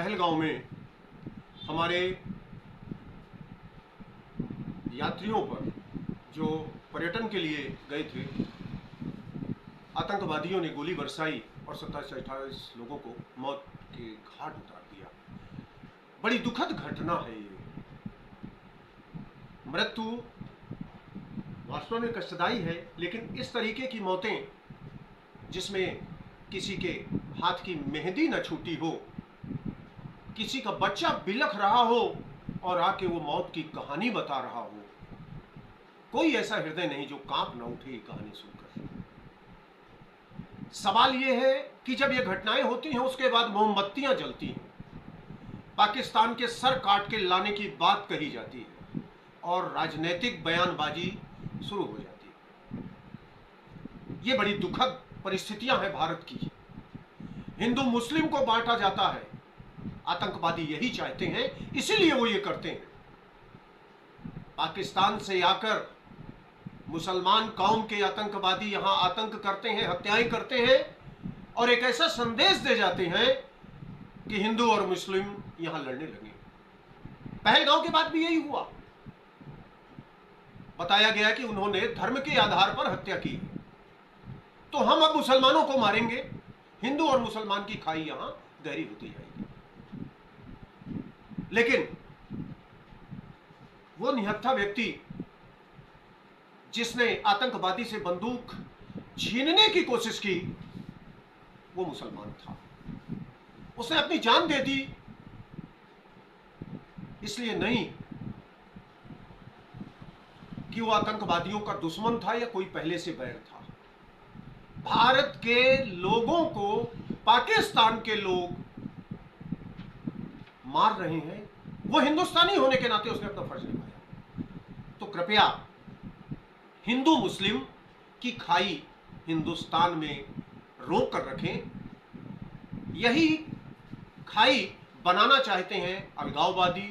पहलगांव में हमारे यात्रियों पर जो पर्यटन के लिए गए थे, आतंकवादियों ने गोली बरसाई और 27-28 लोगों को मौत के घाट उतार दिया। बड़ी दुखद घटना है ये। मृत्यु वास्तव में कष्टदायी है, लेकिन इस तरीके की मौतें जिसमें किसी के हाथ की मेहंदी न छूटी हो, किसी का बच्चा बिलख रहा हो और आके वो मौत की कहानी बता रहा हो, कोई ऐसा हृदय नहीं जो कांप न उठे ये कहानी सुनकर। सवाल ये है कि जब ये घटनाएं होती हैं उसके बाद मोमबत्तियां जलती हैं, पाकिस्तान के सर काट के लाने की बात कही जाती है और राजनीतिक बयानबाजी शुरू हो जाती है। ये बड़ी दुखद परिस्थितियां हैं भारत की। हिंदू मुस्लिम को बांटा जाता है, आतंकवादी यही चाहते हैं, इसीलिए वो ये करते हैं। पाकिस्तान से आकर मुसलमान कौम के आतंकवादी यहां आतंक करते हैं, हत्याएं करते हैं और एक ऐसा संदेश दे जाते हैं कि हिंदू और मुस्लिम यहां लड़ने लगे। पहलगांव के बाद भी यही हुआ। बताया गया कि उन्होंने धर्म के आधार पर हत्या की, तो हम अब मुसलमानों को मारेंगे। हिंदू और मुसलमान की खाई यहां गहरी होती जाएगी। लेकिन वो निहत्था व्यक्ति जिसने आतंकवादी से बंदूक छीनने की कोशिश की, वो मुसलमान था। उसने अपनी जान दे दी, इसलिए नहीं कि वो आतंकवादियों का दुश्मन था या कोई पहले से बैर था। भारत के लोगों को पाकिस्तान के लोग मार रहे हैं, वो हिंदुस्तानी होने के नाते उसने अपना फर्ज निभाया। तो कृपया हिंदू मुस्लिम की खाई हिंदुस्तान में रोक कर रखें। यही खाई बनाना चाहते हैं अलगाववादी,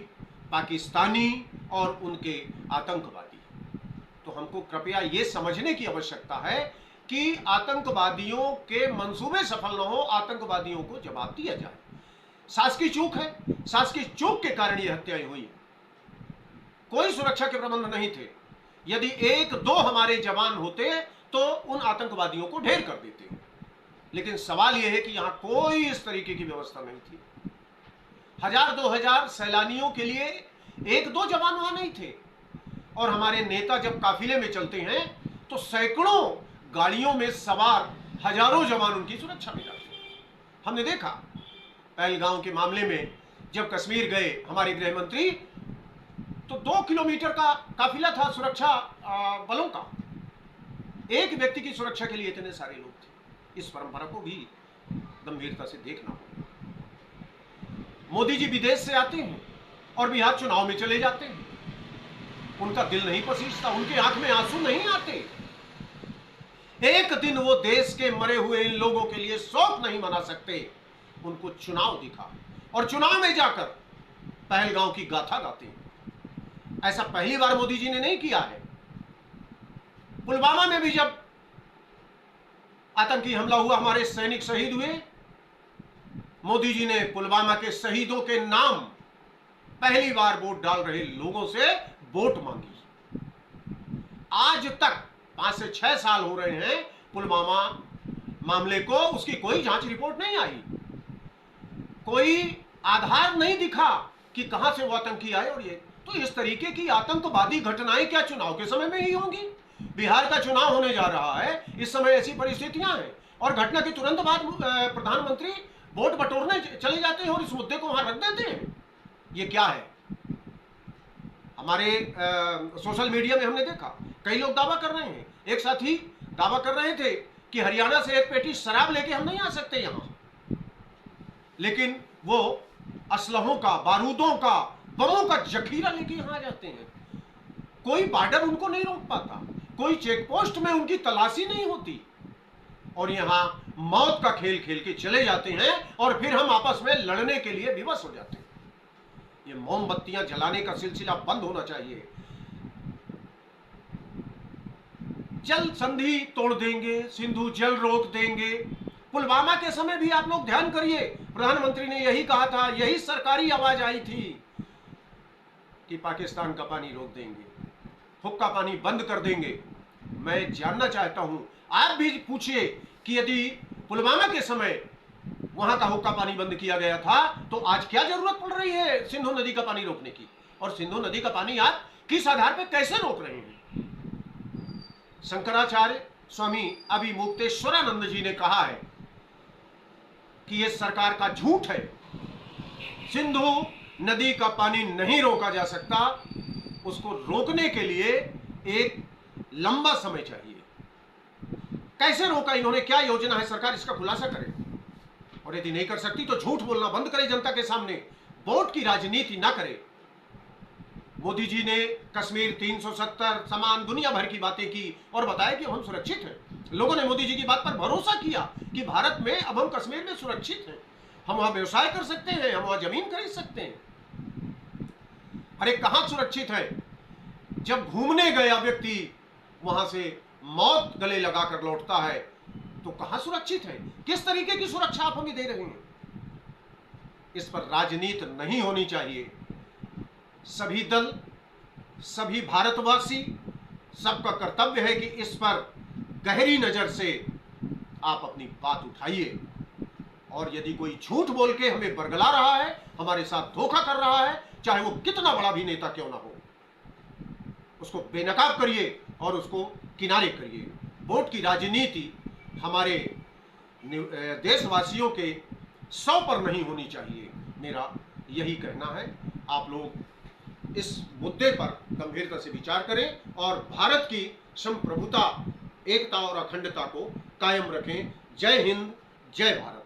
पाकिस्तानी और उनके आतंकवादी। तो हमको कृपया यह समझने की आवश्यकता है कि आतंकवादियों के मंसूबे सफल न हो, आतंकवादियों को जवाब दिया जाए। शासकीय चूक है, शासकीय चूक के कारण ये हत्याएं हुई। कोई सुरक्षा के प्रबंध नहीं थे। यदि एक दो हमारे जवान होते तो उन आतंकवादियों को ढेर कर देते। लेकिन सवाल यह है कि यहां कोई इस तरीके की व्यवस्था नहीं थी। 1000-2000 सैलानियों के लिए एक दो जवान वहां नहीं थे। और हमारे नेता जब काफिले में चलते हैं तो सैकड़ों गाड़ियों में सवार हजारों जवान उनकी सुरक्षा में जाते हैं। हमने देखा पहलगांव के मामले में, जब कश्मीर गए हमारे गृह मंत्री, तो 2 किलोमीटर का काफिला था सुरक्षा बलों का। एक व्यक्ति की सुरक्षा के लिए इतने सारे लोग थे। इस परंपरा को भी गंभीरता से देखना होगा। मोदी जी विदेश से आते हैं और बिहार चुनाव में चले जाते हैं। उनका दिल नहीं पसीजता, उनकी आंख में आंसू नहीं आते। एक दिन वो देश के मरे हुए इन लोगों के लिए शोक नहीं मना सकते। उनको चुनाव दिखा और चुनाव में जाकर पहलगांव की गाथा गाते हैं। ऐसा पहली बार मोदी जी ने नहीं किया है। पुलवामा में भी जब आतंकी हमला हुआ, हमारे सैनिक शहीद हुए, मोदी जी ने पुलवामा के शहीदों के नाम पहली बार वोट डाल रहे लोगों से वोट मांगी। आज तक 5 से 6 साल हो रहे हैं पुलवामा मामले को, उसकी कोई जांच रिपोर्ट नहीं आई। कोई आधार नहीं दिखा कि कहां से वो आतंकी आए। और ये तो इस तरीके की आतंकवादी घटनाएं क्या चुनाव के समय में ही होंगी? बिहार का चुनाव होने जा रहा है, इस समय ऐसी परिस्थितियां हैं और घटना के तुरंत बाद प्रधानमंत्री वोट बटोरने चले जाते हैं और इस मुद्दे को वहां रख देते हैं। ये क्या है? हमारे सोशल मीडिया में हमने देखा कई लोग दावा कर रहे हैं। एक साथी दावा कर रहे थे कि हरियाणा से एक पेटी शराब लेके हम नहीं आ सकते यहां, लेकिन वो असलहों का, बारूदों का, बमों का जखीरा लेके यहां आ जाते हैं। कोई बॉर्डर उनको नहीं रोक पाता, कोई चेक पोस्ट में उनकी तलाशी नहीं होती और यहां मौत का खेल खेल के चले जाते हैं और फिर हम आपस में लड़ने के लिए विवश हो जाते हैं। ये मोमबत्तियां जलाने का सिलसिला बंद होना चाहिए। जल संधि तोड़ देंगे, सिंधु जल रोक देंगे, पुलवामा के समय भी आप लोग ध्यान करिए, प्रधानमंत्री ने यही कहा था, यही सरकारी आवाज आई थी कि पाकिस्तान का पानी रोक देंगे, हुक्का पानी बंद कर देंगे। मैं जानना चाहता हूं, आप भी पूछिए कि यदि पुलवामा के समय वहां का हुक्का पानी बंद किया गया था तो आज क्या जरूरत पड़ रही है सिंधु नदी का पानी रोकने की, और सिंधु नदी का पानी आप किस आधार पर कैसे रोक रहे हैं। शंकराचार्य स्वामी अभिमुक्तेश्वरानंद जी ने कहा है कि यह सरकार का झूठ है, सिंधु नदी का पानी नहीं रोका जा सकता, उसको रोकने के लिए एक लंबा समय चाहिए। कैसे रोका इन्होंने, क्या योजना है सरकार, इसका खुलासा करे, और यदि नहीं कर सकती तो झूठ बोलना बंद करे जनता के सामने, वोट की राजनीति ना करे। मोदी जी ने कश्मीर 370 समान दुनिया भर की बातें की और बताया कि हम सुरक्षित हैं। लोगों ने मोदी जी की बात पर भरोसा किया कि भारत में अब हम कश्मीर में सुरक्षित हैं, हम वहां व्यवसाय कर सकते हैं, हम वहां जमीन खरीद सकते हैं। अरे कहां सुरक्षित है, जब घूमने गया व्यक्ति वहां से मौत गले लगाकर लौटता है तो कहां सुरक्षित है। किस तरीके की सुरक्षा आप हमें दे रहे हैं, इस पर राजनीति नहीं होनी चाहिए। सभी दल, सभी भारतवासी, सबका कर्तव्य है कि इस पर गहरी नजर से आप अपनी बात उठाइए, और यदि कोई झूठ बोल के हमें बरगला रहा है, हमारे साथ धोखा कर रहा है, चाहे वो कितना बड़ा भी नेता क्यों ना हो, उसको बेनकाब करिए और उसको किनारे करिए। वोट की राजनीति हमारे देशवासियों के 100 पर नहीं होनी चाहिए, मेरा यही कहना है। आप लोग इस मुद्दे पर गंभीरता से विचार करें और भारत की संप्रभुता, एकता और अखंडता को कायम रखें। जय हिंद, जय भारत।